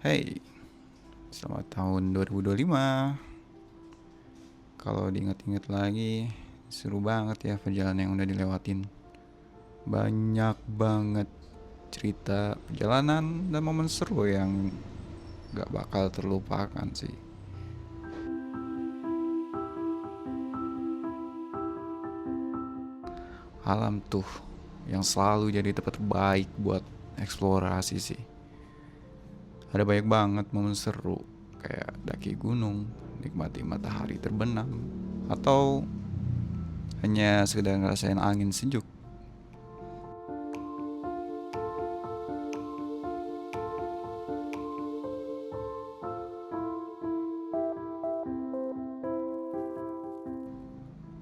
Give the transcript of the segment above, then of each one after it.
Hey, selamat tahun 2025. Kalau diingat-ingat lagi, seru banget ya perjalanan yang udah dilewatin. Banyak banget cerita perjalanan dan momen seru yang gak bakal terlupakan sih. Alam tuh yang selalu jadi tempat terbaik buat eksplorasi sih. Ada banyak banget momen seru, kayak daki gunung, nikmati matahari terbenam, atau hanya sekedar ngerasain angin sejuk.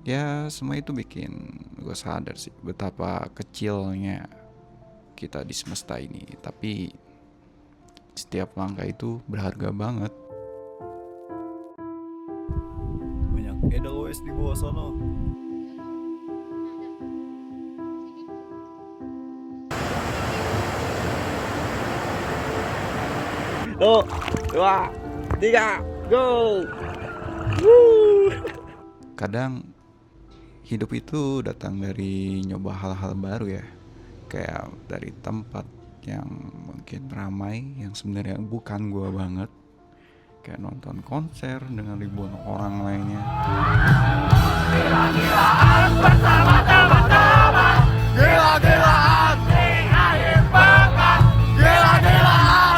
Ya, semua itu bikin gue sadar sih betapa kecilnya kita di semesta ini. Tapi setiap langkah itu berharga banget. Banyak Edelweiss di bawah sana. Tuh, dua, tiga, go! Woo! Kadang hidup itu datang dari nyoba hal-hal baru ya. Kayak dari tempat yang mungkin ramai, yang sebenarnya bukan gue banget. Kayak nonton konser dengan ribuan orang lainnya. Gila-gilaan di akhir pekan. Gila-gilaan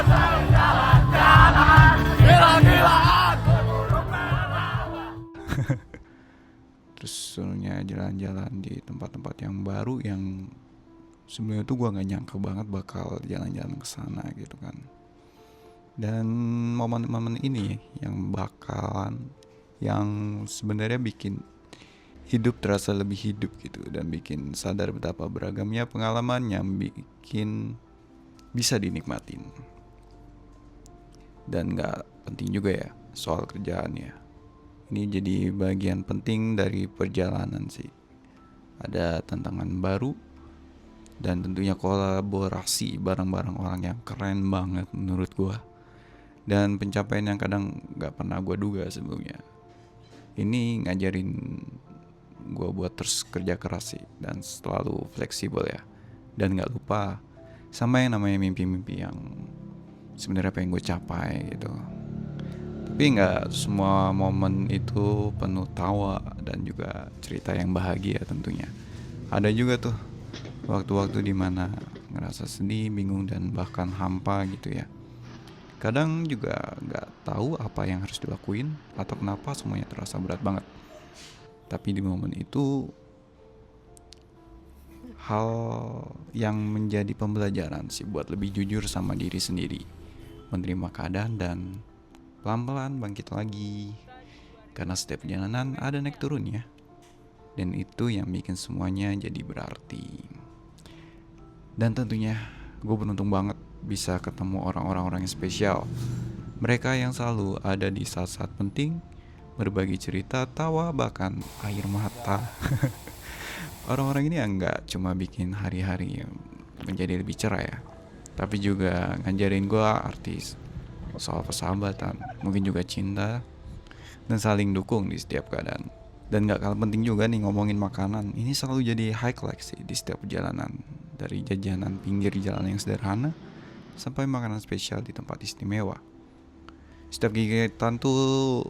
jalan-jalan. Gila-gilaan. Terus suruhnya jalan-jalan di tempat-tempat yang baru yang sebenarnya tuh gue nggak nyangka banget bakal jalan-jalan ke sana gitu kan. Dan momen-momen ini yang sebenarnya bikin hidup terasa lebih hidup gitu, dan bikin sadar betapa beragamnya pengalaman yang bikin bisa dinikmatin. Dan nggak penting juga ya soal kerjaannya. Ini jadi bagian penting dari perjalanan sih. Ada tantangan baru dan tentunya kolaborasi bareng-bareng orang yang keren banget menurut gua. Dan pencapaian yang kadang gak pernah gua duga sebelumnya. Ini ngajarin gua buat terus kerja keras sih, dan selalu fleksibel ya. Dan gak lupa sama yang namanya mimpi-mimpi yang sebenarnya pengen gue capai gitu. Tapi nggak semua momen itu penuh tawa dan juga cerita yang bahagia tentunya. Ada juga tuh waktu-waktu dimana ngerasa sedih, bingung, dan bahkan hampa gitu ya. Kadang juga nggak tahu apa yang harus dilakuin atau kenapa semuanya terasa berat banget. Tapi di momen itu hal yang menjadi pembelajaran sih buat lebih jujur sama diri sendiri, menerima keadaan dan pelan-pelan bangkit lagi. Karena setiap perjalanan ada naik turunnya. Dan itu yang bikin semuanya jadi berarti. Dan tentunya gue beruntung banget bisa ketemu orang-orang yang spesial. Mereka yang selalu ada di saat-saat penting, berbagi cerita, tawa, bahkan air mata. Orang-orang ini nggak cuma bikin hari-hari menjadi lebih cerah ya, tapi juga ngajarin gue artis soal persahabatan, mungkin juga cinta, dan saling dukung di setiap keadaan. Dan gak kalah penting juga nih ngomongin makanan. Ini selalu jadi highlight sih di setiap perjalanan. Dari jajanan pinggir jalan yang sederhana sampai makanan spesial di tempat istimewa. Setiap gigitan tuh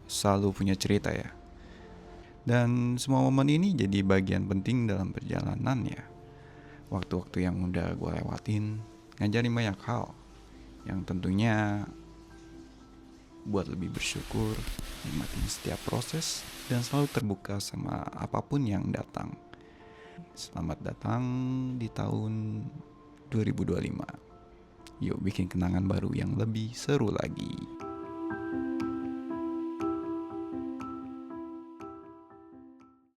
selalu punya cerita ya. Dan semua momen ini jadi bagian penting dalam perjalanan ya. Waktu-waktu yang udah gue lewatin ngajarin banyak hal yang tentunya buat lebih bersyukur, nikmatin setiap proses, dan selalu terbuka sama apapun yang datang. Selamat datang di tahun 2025. Yuk bikin kenangan baru yang lebih seru lagi.